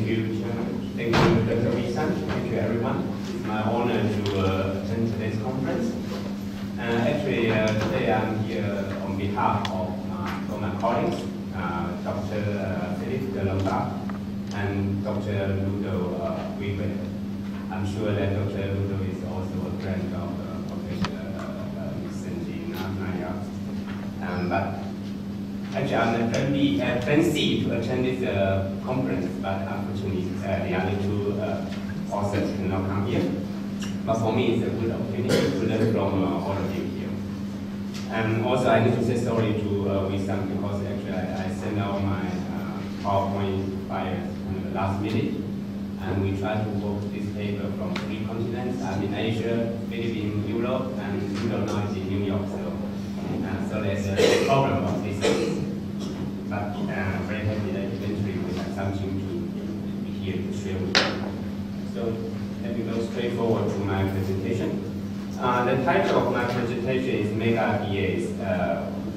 you, Chen. Thank you, Dr. Wisan. Thank you, everyone. It's my honor to attend today's conference. Actually, today I'm here on behalf of my colleagues, Dr. Philip Lurong and Dr. Ludo Wigwe. I'm sure that Dr. Ludo is also a friend of Professor Naya. But actually, I'm plan C to attend this conference, but unfortunately, the other two authors cannot come here. But for me, it's a good opportunity to learn from all of you here. And also, I need to say sorry to Wisam because actually I sent out my PowerPoint by the last minute. And we try to work this paper from 3 continents. I'm in Asia, Philippines, Europe, and Ludo now is in New York. So there's a problem of this. But very happy that eventually we have something to be here to share with you. So let me go straight forward to my presentation. The title of my presentation is Mega FTAs,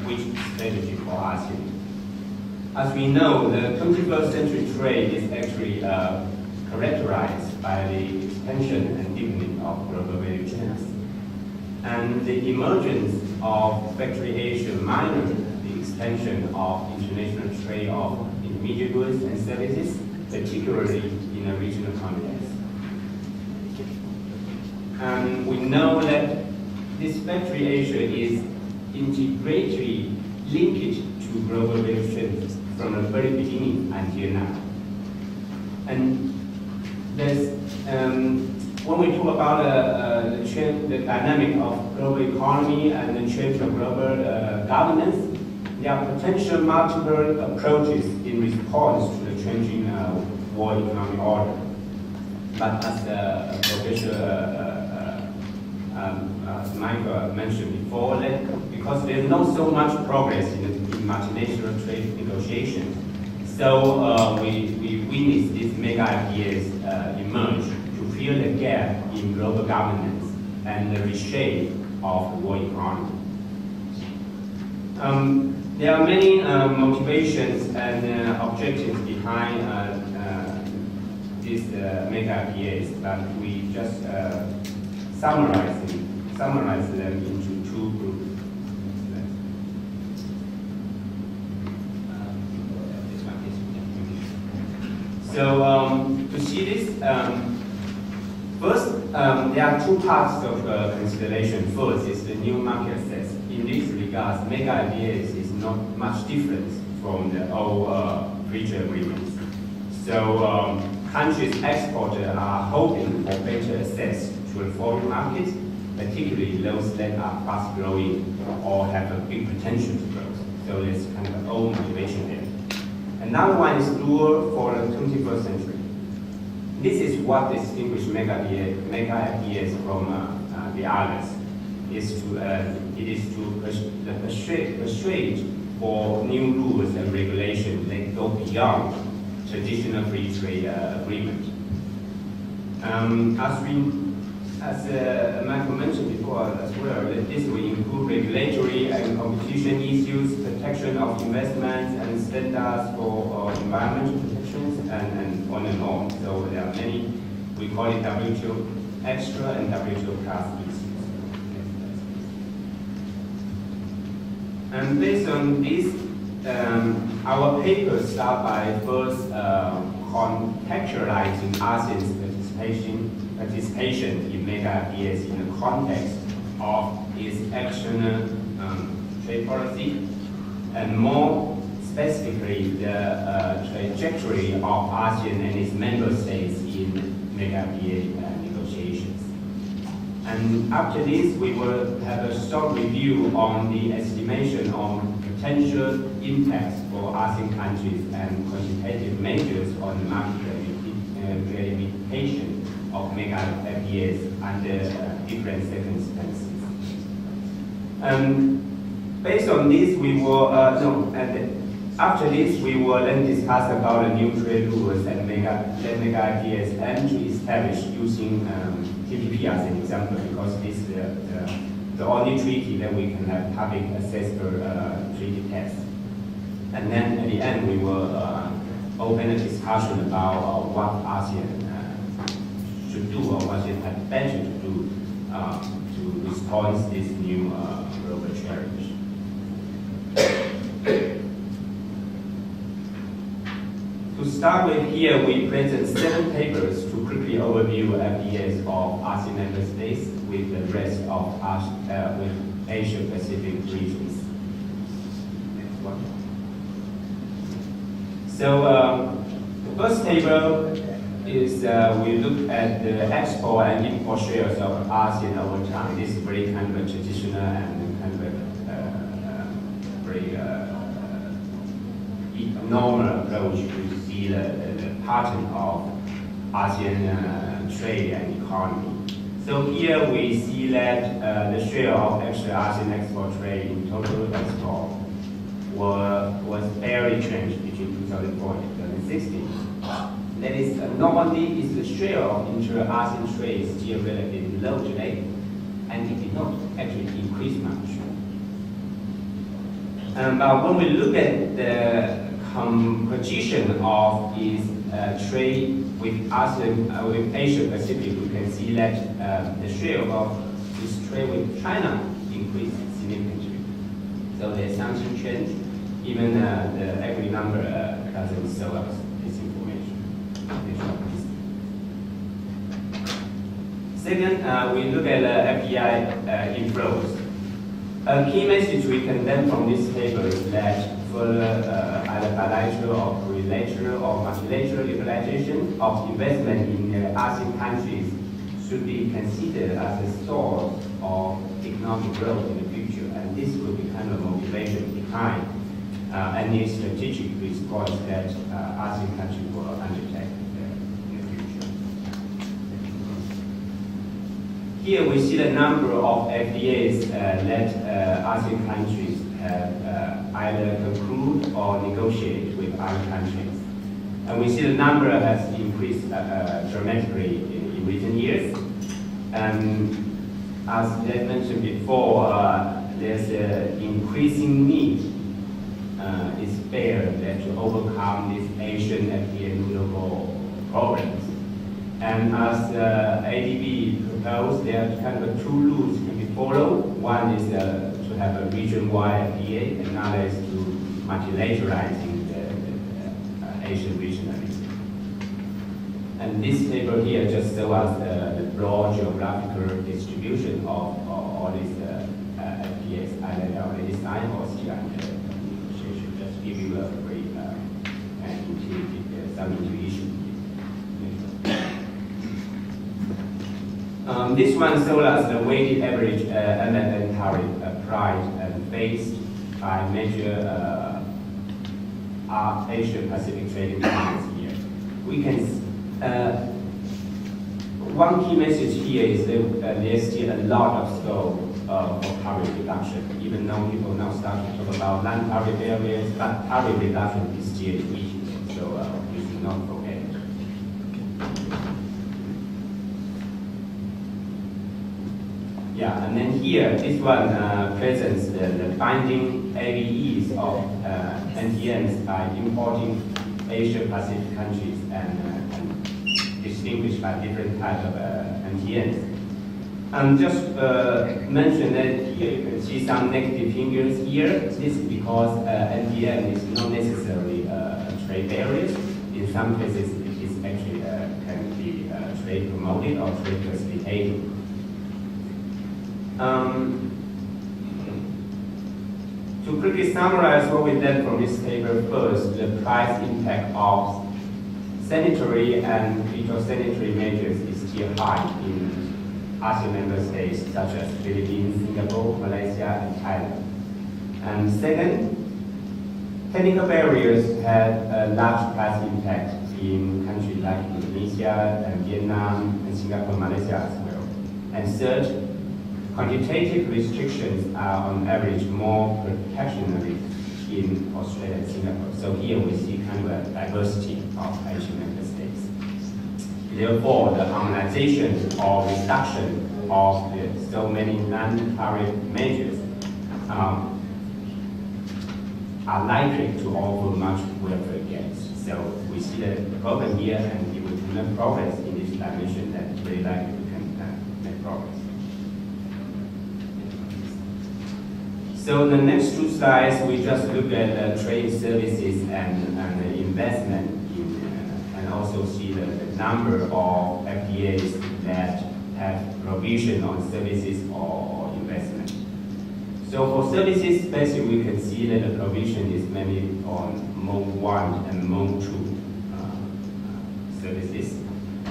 which strategy for ASEAN. As we know, the 21st century trade is actually characterized by the expansion and deepening of global value chains. And the emergence of factory Asia minor the expansion of international trade of intermediate goods and services, particularly in a regional context. And we know that this factory Asia is integrally linked to global value chains from the very beginning until now. And there's, when we talk about the dynamic of global economy and the change of global governance, there are potential multiple approaches in response to the changing world economic order. But as Professor Michael mentioned before, that because there's not so much progress in multinational trade negotiations, so we witness these mega FTAs emerge to fill the gap in global governance and the reshape of the world economy. There are many motivations and objectives behind these mega FTAs, but we just summarize them into 2 groups. So to see this, first, there are 2 parts of consideration. First is the new market access. In this regard, mega FTAs is not much different from the old free trade agreements. So countries' exporters are hoping for better access to a foreign market, particularly those that are fast growing or have a big potential to grow. So there's kind of an old motivation there. Another one is lure for the 21st century. This is what distinguishes mega FTAs from the others. It is to persuade for new rules and regulations that go beyond traditional free trade agreement. As Michael mentioned before as well, that this will include regulatory and competition issues, protection of investments, and standards for environmental protections, and on and on. So there are many, we call it WTO extra and WTO plus issues. And based on this, our paper starts by first contextualizing ASEAN's participation in mega FTAs in the context of its external trade policy, and more specifically the trajectory of ASEAN and its member states in mega FTA negotiations. And after this, we will have a short review on the estimation on potential impacts for ASEAN countries and quantitative measures on the market verification of mega FTAs under different circumstances. Based on this, we will after this we will then discuss about the new trade rules that mega FTAs aim to establish using TPP as an example, because this is the only treaty that we can have public access for treaty text. And then at the end we will open a discussion about what ASEAN should do or what it had better to do to respond to this new global challenge. To start with, here we present 7 papers to quickly overview FTAs of ASEAN member states with the rest of with Asia-Pacific regions. Next one. So the first table is we look at the export and import shares of ASEAN over time. This is very kind of a traditional and kind of a very normal approach to see the pattern of ASEAN trade and economy. So here we see that the share of actual ASEAN export trade in total export was barely changed between 2004 and 2016. That is, not only is the share of inter-ASEAN trade still relatively low today, and it did not actually increase much. But when we look at the composition of this trade with ASEAN, with Asia-Pacific, we can see that the share of this trade with China increased significantly. So there's something changed. Even the equity number doesn't show us this information. Second, we look at FDI inflows. A key message we can learn from this paper is that further either bilateral or trilateral or multilateral liberalization of investment in ASEAN countries should be considered as a source of economic growth in the future, and this will be kind of motivation behind any strategic response that ASEAN countries will undertake in the future. Here we see the number of FTAs that ASEAN countries have either concluded or negotiated with other countries. And we see the number has increased dramatically in recent years. And as I mentioned before, there's an increasing need is fair that to overcome these Asian FTA global problems. And as ADB proposed, there are kind of 2 routes can be followed. One is to have a region-wide FTA, and another is to multilateralizing the Asian regionally. And this table here just shows us the broad geographical distribution of all these FTAs, either already signed or still under negotiation. Just give you a very some intuition. This one shows us the weighted average MFN tariff applied and based by major Asia-Pacific trading partners here. We can one key message here is that there's still a lot of scope for tariff reduction. Even though people now start to talk about non-tariff areas, but tariff reduction is still an issue. So we should not forget. Yeah, and then here, this one presents the binding AVEs of NTNs by importing Asia-Pacific countries and distinguished by different types of NTNs. And just mention that here you can see some negative figures here. This is because NTN is not necessarily a trade barrier. In some cases, it is actually can be trade promoted or trade facilitated. To quickly summarize what we learned from this paper first, the price impact of sanitary and phytosanitary measures is still high in ASEAN member states such as Philippines, Singapore, Malaysia, and Thailand. And second, technical barriers had a large price impact in countries like Indonesia and Vietnam and Singapore, Malaysia as well. And third, quantitative restrictions are on average more protectionist in Australia and Singapore. So here we see kind of a diversity of Asian member states. Therefore, the harmonization or reduction of so many non-tariff measures are likely to offer much welfare gains. So we we see the problem here, and if we can make progress in this dimension, then very likely we can make progress. So the next two slides, we just look at trade services and investment, and also see the number of FTAs that have provision on services or investment. So for services, basically we can see that the provision is mainly on Mode 1 and Mode 2 services.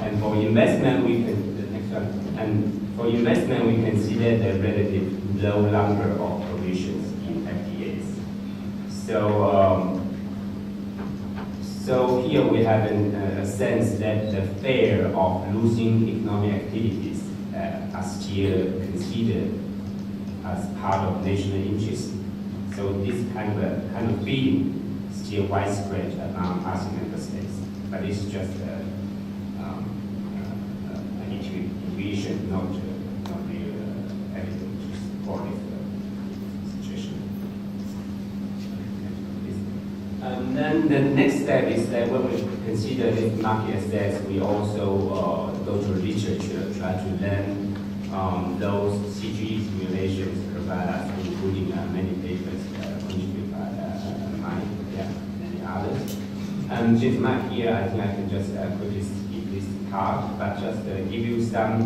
And for investment, we can, the next one, and for investment, we can see that the relative low number of provisions in FTAs. So here we have a sense that the fear of losing economic activities are still considered as part of national interest. So this kind of feeling is still widespread among ASEAN member states. But it's just an intuition, not real evidence to support this situation. And then the next step is that when we consider this market assets, we also go to literature, try to learn those CG simulations provide us, including many papers contributed by mine, many others. Since I'm here, I think I can just quickly skip this part, but just give you some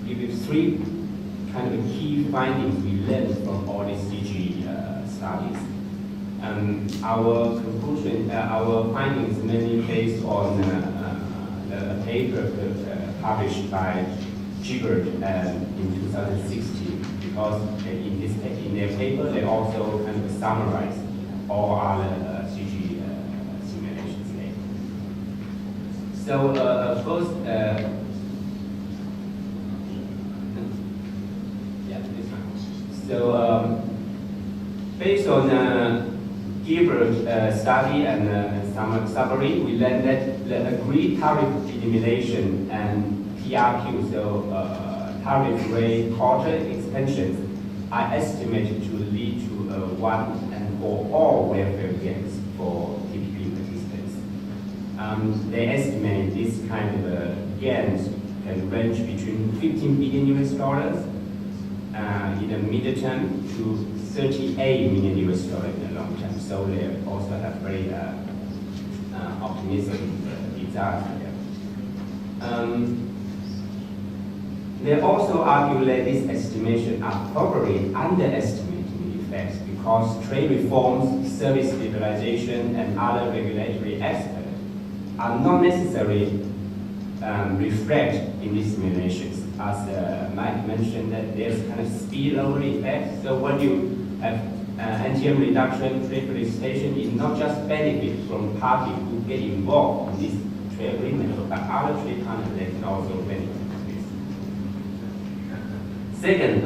give you three kind of key findings we learned from all these CG studies. Our conclusion, our findings mainly based on a paper published by Gilbert in 2016, because in their paper they also kind of summarize all other CG simulations data. So first, so based on Gilbert study and summary, we learned that the agreed tariff elimination and TRQ, so tariff rate quota expansions, are estimated to lead to one and for all welfare gains for TPP participants. They estimate this kind of gains can range between $15 billion in the middle term to $38 million in the long term. So they also have very optimistic results here. They also argue that these estimations are probably underestimating the effects because trade reforms, service liberalization, and other regulatory aspects are not necessarily reflected in these simulations. As Mike mentioned, that there's kind of spillover effect. So when you have NTM reduction, trade felicitation, it not just benefit from parties who get involved in this trade agreement, but other trade partners that can also benefit from this. Second,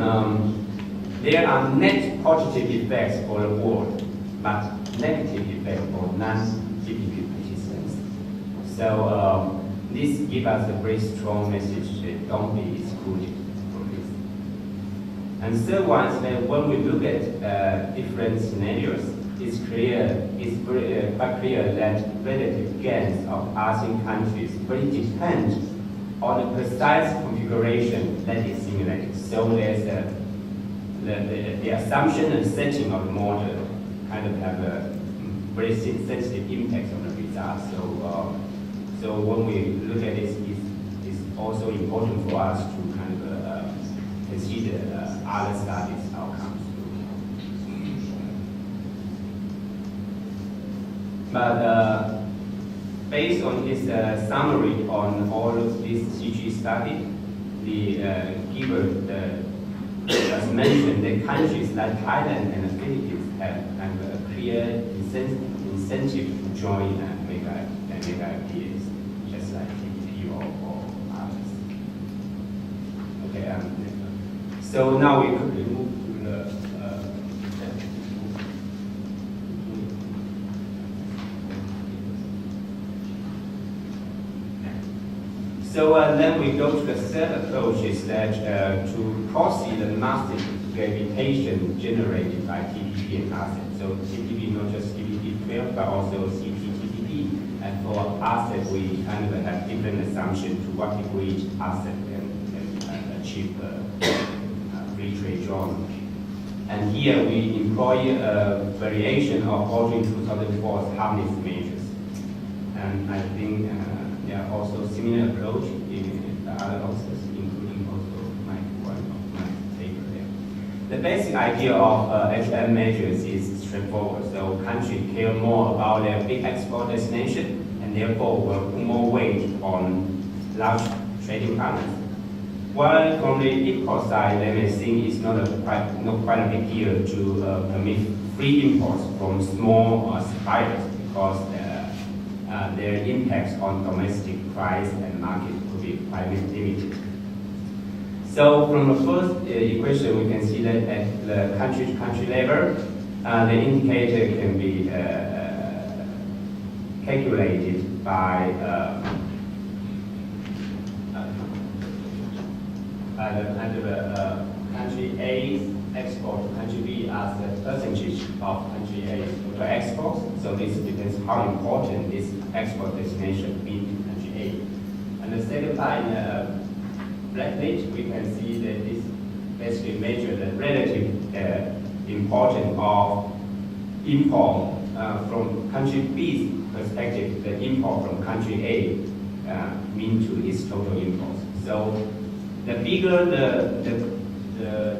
there are net positive effects for the world, but negative effects for non-TPP participants. So this gives us a very strong message that don't be excluded from this. And third one is that when we look at different scenarios, it's quite clear that relative gains of ASEAN countries will depend on the precise configuration that is simulated. So there's the assumption and setting of the model kind of have a very sensitive impact on the results. So when we look at this, it's also important for us to kind of consider other studies' outcomes. But based on this summary on all of this CG study, the Gilbert just mentioned that countries like Thailand and the Philippines have kind of a clear incentive to join mega FTAs, just like TPP or others. Okay, so now we could move to the So then we go to the third approach is that to proceed the massive gravitation generated by TPP and ASEAN. So TPP, not just TPP 12, but also CPTPP. And for ASEAN, we kind of have different assumptions to what degree ASEAN can achieve free trade zone. And here we employ a variation of Ordering 2004's harmless measures. And I think there are also similar approach in the other authors, including also one of my paper there. The basic idea of HM measures is straightforward. So countries care more about their big export destination and therefore will put more weight on large trading partners. While from the import side, they may think it's not quite a big deal to permit free imports from small suppliers because their impacts on domestic price and market could be quite limited. So from the first equation, we can see that at the country-to-country level, the indicator can be calculated by the country A's export to country B as the percentage of country A's total exports. So this depends how important this export destination be to country A. And the second part in the black plate, we can see that this basically measures the relative importance of import from country B's perspective, the import from country A mean to its total imports. So the bigger the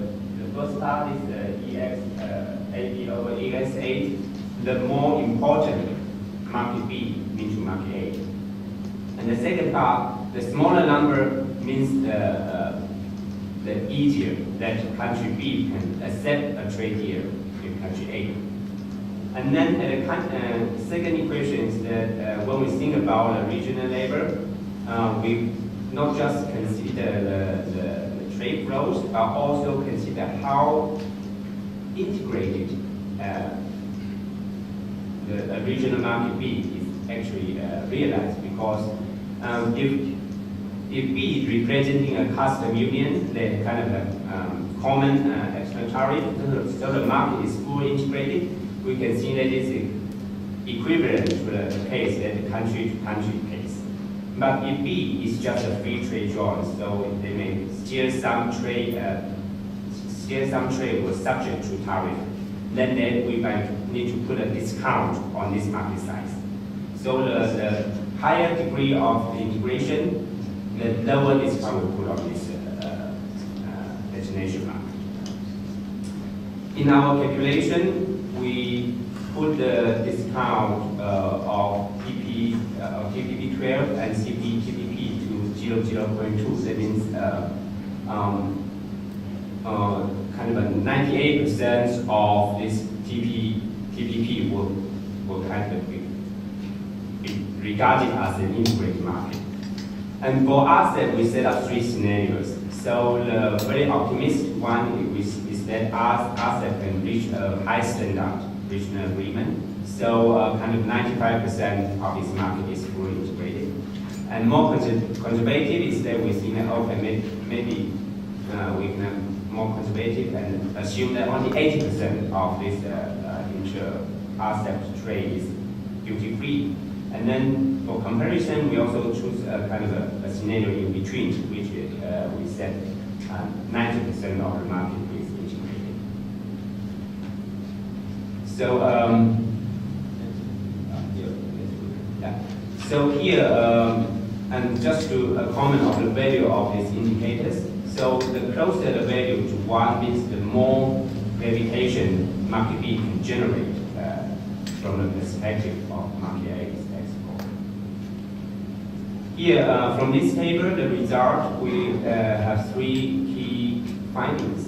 first part is the EX8 over EX8, the more important market B means to market A. And the second part, the smaller number means the easier that country B can accept a trade deal with country A. And then the second equation is that when we think about the regional level, we not just consider the trade flows, but also consider how integrated the regional market B is actually realized. Because if B is representing a custom union, then kind of a common external tariff, so the market is fully integrated, we can see that it's equivalent to the case that the country-to-country case. But if B is just a free trade zone, so they may still some trade was subject to tariff, then we might need to put a discount on this market size. So the higher degree of integration, the lower discount we put on this destination market. In our calculation, we put the discount of TPP 12 and CPTPP to 0.2. That means kind of a 98% of this TPP will kind of be regarded as an integrated market. And for ASEAN, we set up 3 scenarios. So the very optimistic one is that ASEAN can reach a high standard regional agreement. So kind of 95% of this market is fully integrated. And more conservative is that we think that okay, maybe we can more conservative and assume that only 80% of this inter-ASEAN trade is duty-free. And then for comparison, we also choose a kind of a scenario in between, which we said 90% of the market is integrated. So so here, and just to comment on the value of these indicators. So the closer the value to 1 means the more gravitation market B can generate from the perspective of market A's export. Here, from this paper, the result, we have 3 key findings.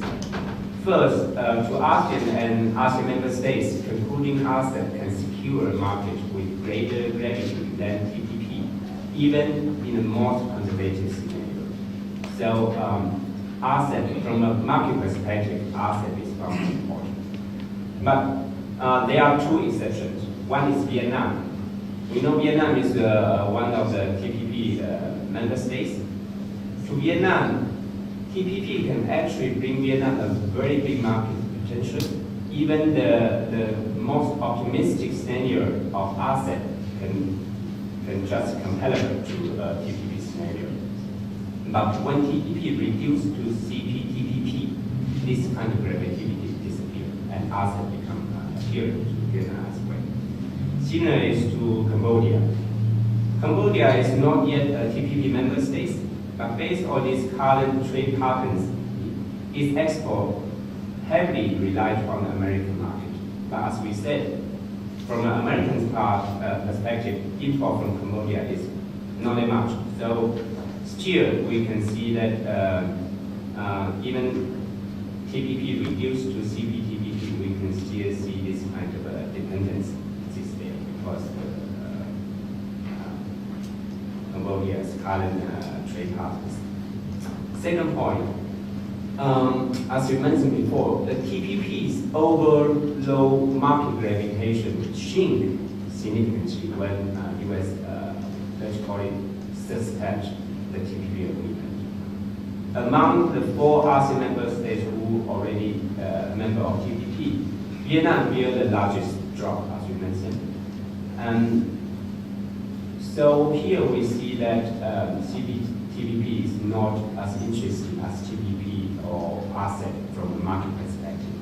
First, to ASEAN and ASEAN member states, concluding ASEAN can secure a market with greater gravity than TPP, even in the most conservative scenario. So ASEAN, from a market perspective, ASEAN is very important. But there are 2 exceptions. One is Vietnam. We know Vietnam is one of the TPP member states. To Vietnam, TPP can actually bring Vietnam a very big market potential. Even the most optimistic scenario of ASEAN can just comparable to TPP scenario. But when TPP reduced to CPTPP, this kind of relativity disappeared and ASEAN become adherent to Vietnam as well. Similar is to Cambodia. Cambodia is not yet a TPP member state, but based on its current trade patterns, its export heavily relied on the American market. But as we said, from an American perspective, import from Cambodia is not that much. So still, we can see that even TPP reduced to CPTPP, we can still see this kind of dependence exists there because Cambodia's current trade partners. Second point, as you mentioned before, the TPP's overall market gravitation shrink significantly when U.S. let's call it suspend the TPP agreement. Among the 4 ASEAN member states who already member of TPP, Vietnam bear the largest drop, as you mentioned. So here we see that TPP is not as interesting as TPP or ASEAN from a market perspective.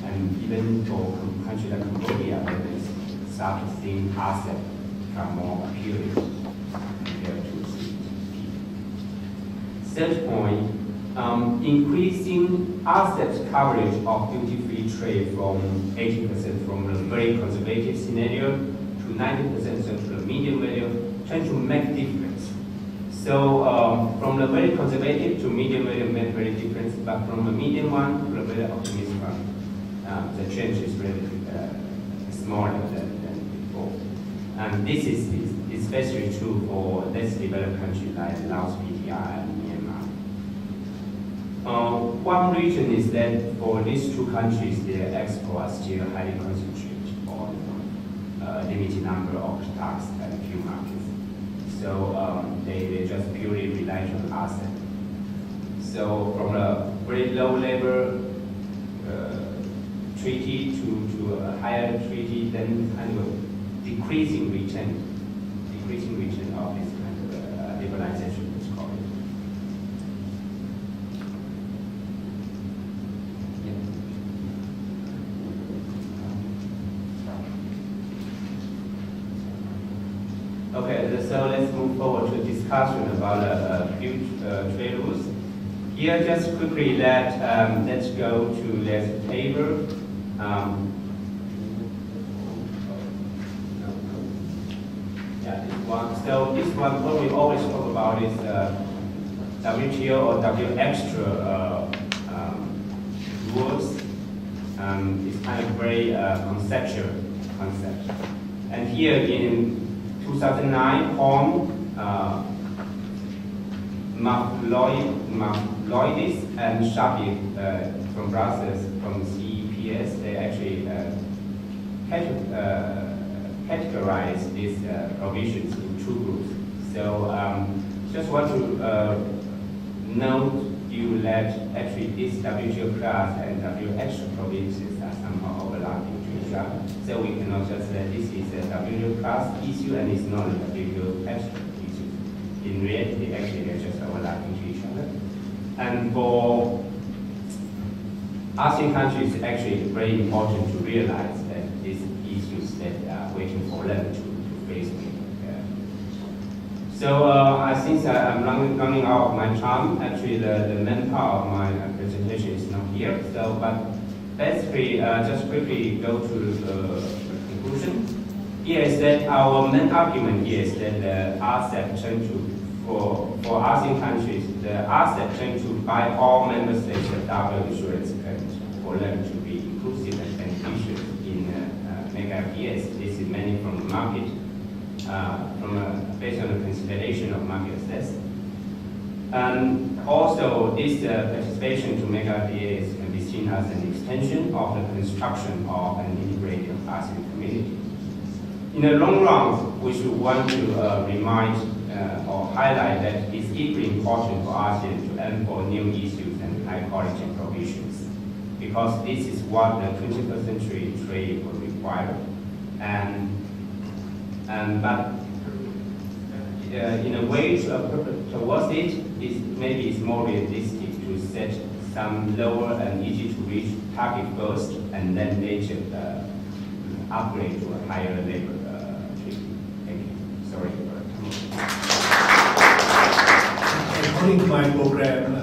And even for countries like Cambodia, when they start to think ASEAN become more appealing compared to TPP. Third point, increasing ASEAN's coverage of duty-free trade from 80% from a very conservative scenario to 90% to the medium value, trying to make difference. So from the very conservative to medium value made very difference, but from the medium one to the very optimistic one, the change is really smaller than before. And this is especially true for less developed countries like Laos, PTR, and Myanmar. One reason is that for these 2 countries, their exports are still highly concentrated on limited number of stocks and few markets. So they just purely rely on ASEAN. So from a very low level treaty to a higher treaty, then kind of decreasing return of this kind of liberalization, let's call it. Okay, so let's move forward to discussion about future trade rules. Here, just quickly, let's go to this table. This one. So this one, what we always talk about is WTO or W extra rules. It's kind of very conceptual concept. And here in 2009, Mavloidis and Shabir from Brussels, from CEPS, they actually categorize these provisions in 2 groups. So just want to note you that actually this WTO class and W extra provisions are somehow overlapping to each other. So we cannot just say this is a WTO class issue and it's not a WTO extra issue. In reality, actually, they're just overlapping to each other. And for ASEAN countries, it's actually very important to realize that these issues that are waiting for them to face with. So I think I'm running out of my time. Actually, the main part of my presentation is not here. So, but basically, just quickly go to the conclusion. Here is that our main argument here is that the ASEAN tend to, for ASEAN countries, the ASEAN tend to buy all member states a double insurance package for them to be inclusive and beneficial in mega FTAs. This is mainly from the market, based on the consideration of market access. And also, this participation to mega FTAs can be seen as an extension of the construction of an integrated ASEAN community. In the long run, we should want to remind or highlight that it's equally important for ASEAN to and for new issues and high quality provisions. Because this is what the 21st century trade will require. But in a way towards it, maybe it's more realistic to set some lower and easy to reach target first and then later upgrade to a higher level treaty. Thank you. Sorry for According to my program,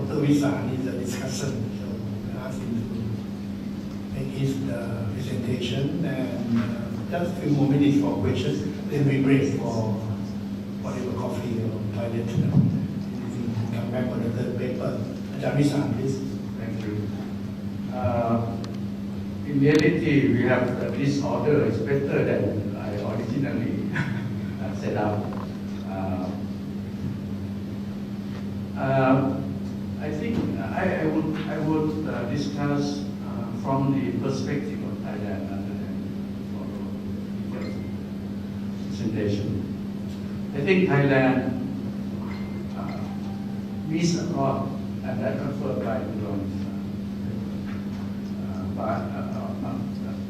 Dr. Visan is a discussion, so I asked him to make his presentation and just a few more minutes for questions, then we break for whatever coffee or toilet. Come back for the third paper. Ajahn Visan, please. Thank you. In reality, we have this order is better than I originally set up. I think I would discuss from the perspective of Thailand rather than follow presentation. I think Thailand needs a lot, and that confirmed by Lurong,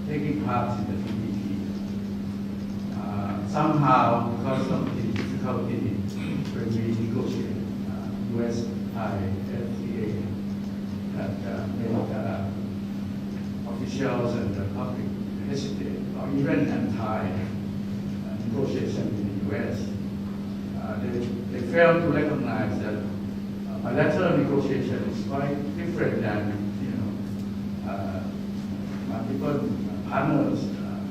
taking part in the TPP. Somehow, because of the difficulty when we negotiate US-Thai FTA, that made officials and the public hesitate, or even anti-negotiation in the US. They fail to recognize that bilateral negotiation is quite different than multiple partners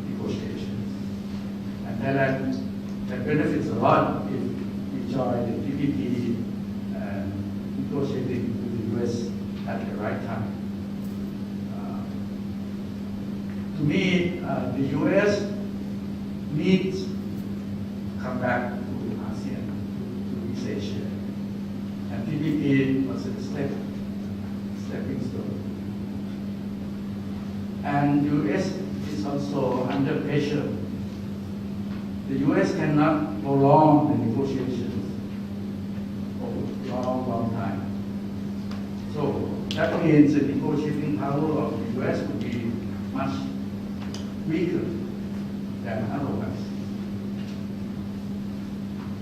negotiations. And Thailand that benefits a lot if we join the TPP and negotiating with the US at the right time. To me, the US needs to come back to ASEAN, to East Asia. And TPP was a stepping stone. And US is also under pressure. The US cannot prolong the negotiations for a long time. So that means the negotiating power of the US would be much weaker than otherwise.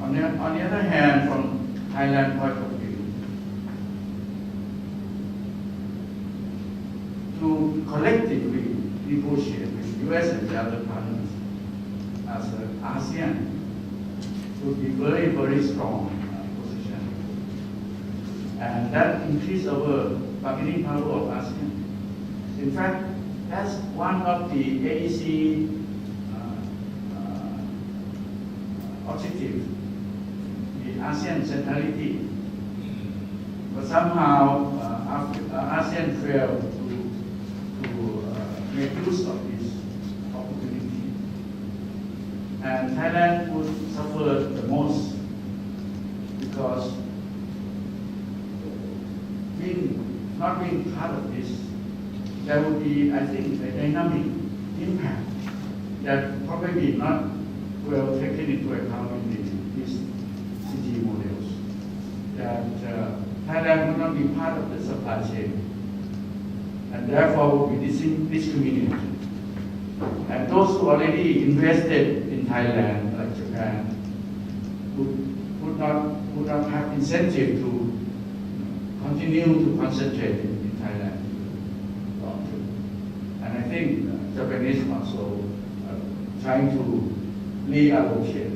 On the other hand, from Thailand point of view, to collectively negotiate with the US and the other partners as an ASEAN would be very, very strong position. And that increases our bargaining power of ASEAN. In fact, that's one of the AEC objectives, the ASEAN centrality. But somehow ASEAN failed to make use of this opportunity. And Thailand would suffer the most because not being part of this, there would be, I think, a dynamic impact that probably not well taken into account in these CG models. That Thailand would not be part of the supply chain and therefore would be discriminated. And those who already invested in Thailand, like Japan, would not have incentive to continue to concentrate in Thailand. And I think Japanese also trying to reallocate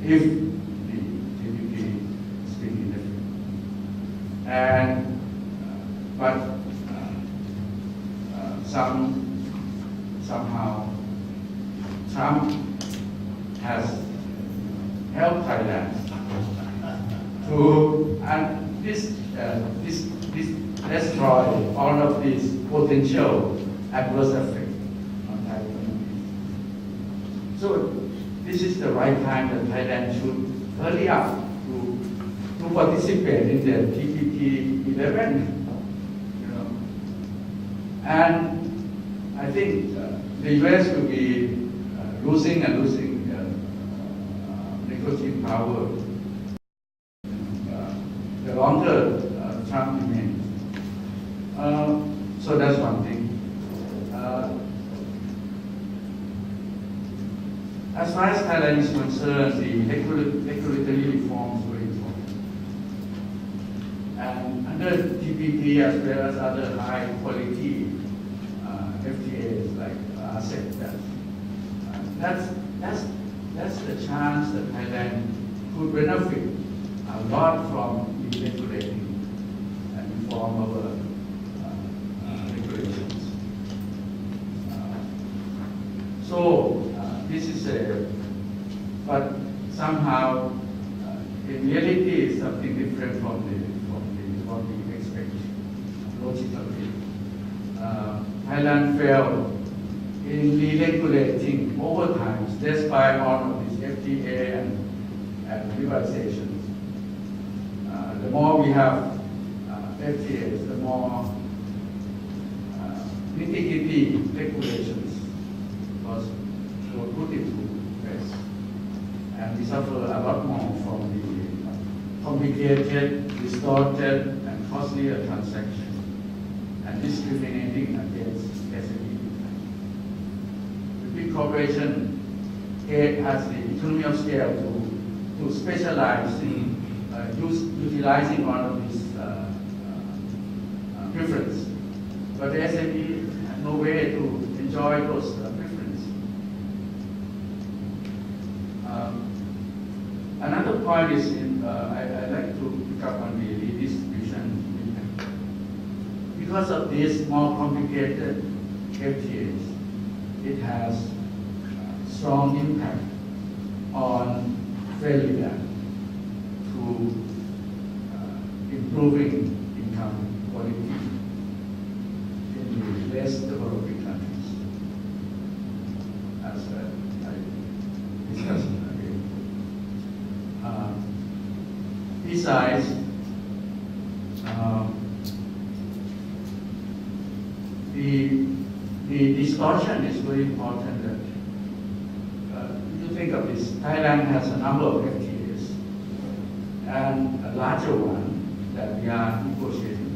if the TPP is being indefinite. And but somehow Trump has helped Thailand to this destroy all of these potential adverse effects on Thai economy. So this is the right time that Thailand should hurry up to participate in the TPP 11. And I think the US will be losing negotiating power. The As far as Thailand is concerned, the regulatory reforms were important. And under TPP as well as other high quality FTAs like ASEAN, that's the chance that Thailand could benefit a lot from deregulating and reform our regulations. So this is but somehow in reality it's something different from what we expect logically. Thailand failed in deregulating over time, despite all of this FTA and liberalization. The more we have FTAs, the more nitty-gritty regulations were put into place. And we suffer a lot more from the complicated, distorted, and costly transactions and discriminating against SME. The big corporation has the economy of scale to specialize in utilizing all of these preferences. But the SME has no way to enjoy those preferences. Another point is I'd like to pick up on the redistribution. Because of these more complicated FTAs, it has strong impact on failure to improving income quality in the less developing countries, as I discussed again. Besides, the distortion is very important. That you think of this, Thailand has a number of FTAs and a larger one that we are negotiating.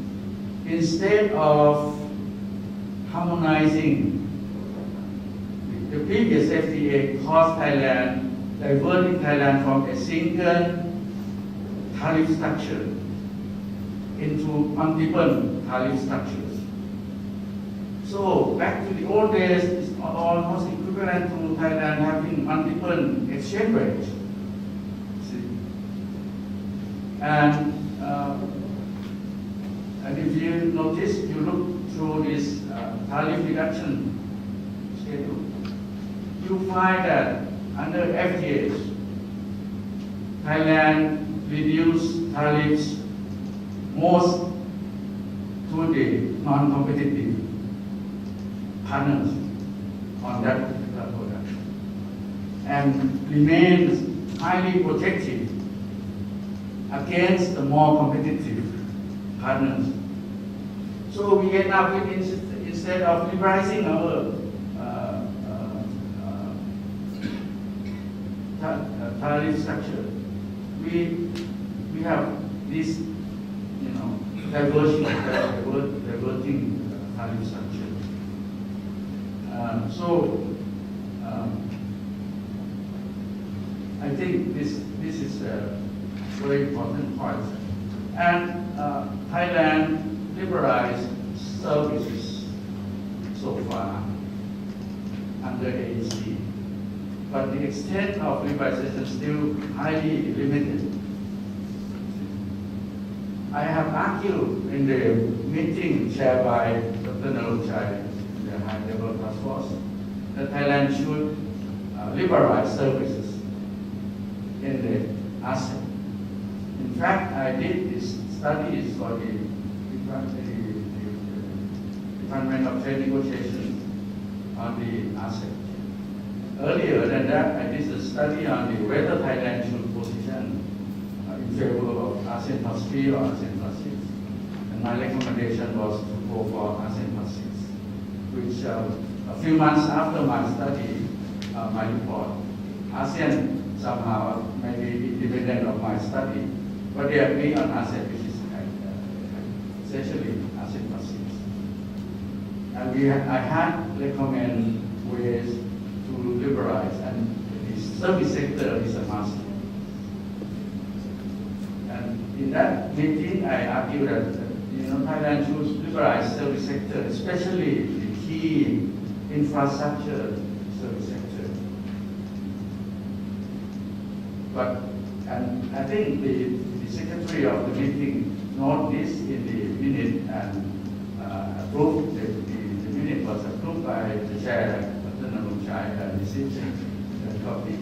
Instead of harmonizing the previous FTA caused Thailand, diverting Thailand from a single tariff structure into multiple tariff structures. So back to the old days, it's almost equivalent to Thailand having multiple exchange rates. And if you notice, you look through this tariff reduction schedule, you find that under FTAs, Thailand reduced tariffs most to the non-competitive partners on that particular product and remains highly protective against the more competitive partners. So we end up with, instead of liberalizing our tariff structure, we have this, diverting tariff structure. I think this is a very important point. And Thailand liberalized services so far under AEC, but the extent of liberalization is still highly limited. I have argued in the meeting chaired by Dr. Lurong, the high-level task force, that Thailand should liberalize services in the ASEAN. In fact, I did this studies for the Department of Trade Negotiations on the ASEAN. Earlier than that, I did a study on whether Thailand should position in favor of ASEAN plus 3 or ASEAN plus 6. And my recommendation was to go for ASEAN plus 6, which a few months after my study, my report, ASEAN somehow may be independent of my study, but they agree on ASEAN, which is essentially ASEAN plus 6. And I had recommend ways to liberalize, and the service sector is a must. And in that meeting, I argue that Thailand should liberalize service sector, especially the key infrastructure service sector. But and I think the secretary of the meeting noted this in the minute and approved. The minute was approved by the chair, Dr. Narumchai, and received the copy.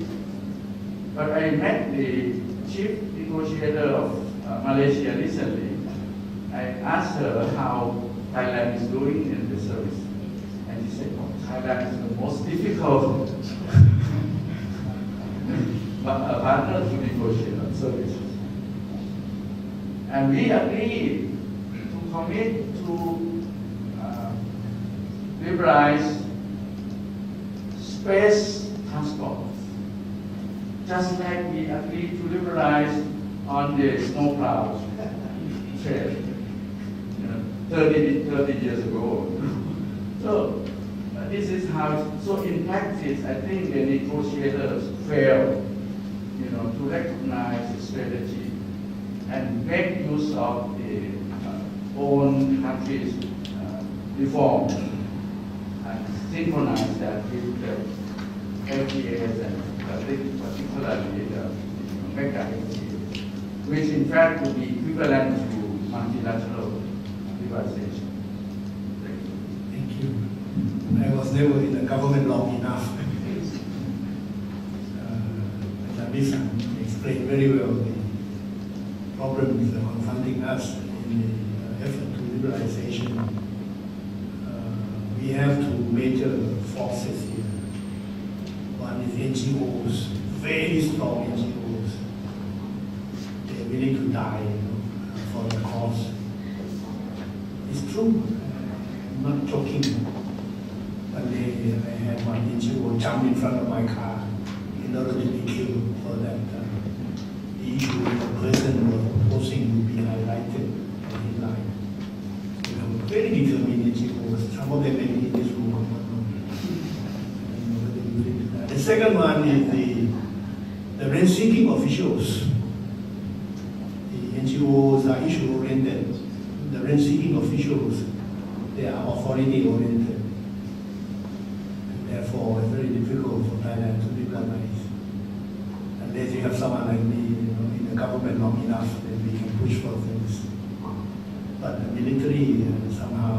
But I met the chief negotiator of Malaysia recently. I asked her how Thailand is doing in the service, and she said, "Oh, Thailand is the most difficult partner to negotiate on services." And we agreed to commit to liberalize space transport, just like we agreed to liberalize on the snowplow trade 30 years ago. So this is how. So in practice, I think the negotiators fail, to recognize the strategy and make use of the own country's reform and synchronize that with the FTAs and particularly the mega FTAs, which in fact would be equivalent to multilateral liberalization. Thank you. I was never in the government long enough. Ajahn explained very well the problems confronting us in the effort to liberalization. We have two major forces here. One is NGOs, very strong NGOs. They're willing to die for the cause. It's true. I'm not joking. One day I had one NGO jump in front of my car in order to be killed so that the issue of the person was opposing would be highlighted in line. Very determined NGOs. Some of them may be in this room. The second one is the rent-seeking officials. The NGOs are issue-oriented. The rent-seeking officials, they are authority-oriented. And therefore, it's very difficult for Thailand to liberalize. Unless you have someone like me, in the government long enough, then we can push for things. But the military somehow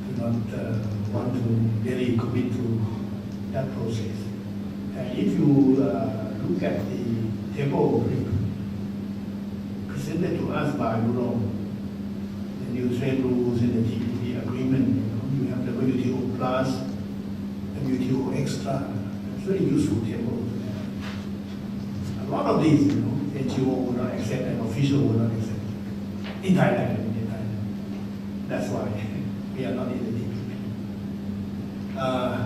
do not want to really commit to that process. And if you look at the table presented to us by Lurong, the new trade rules and the TPP agreement, you have the WTO plus, WTO extra. It's very useful table. A lot of these, NGO will not accept and official will not accept. In Thailand. That's why we are not in the TPP. I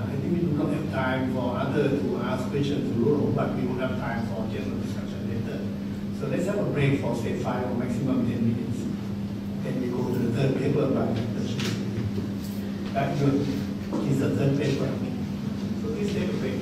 think we do not have time for others to ask questions to Lurong, but we will have time for general discussion later. So let's have a break for say 5 or maximum 10 minutes. Then we go to the third paper by the chief. That's good. It's the third paper. So please take a break.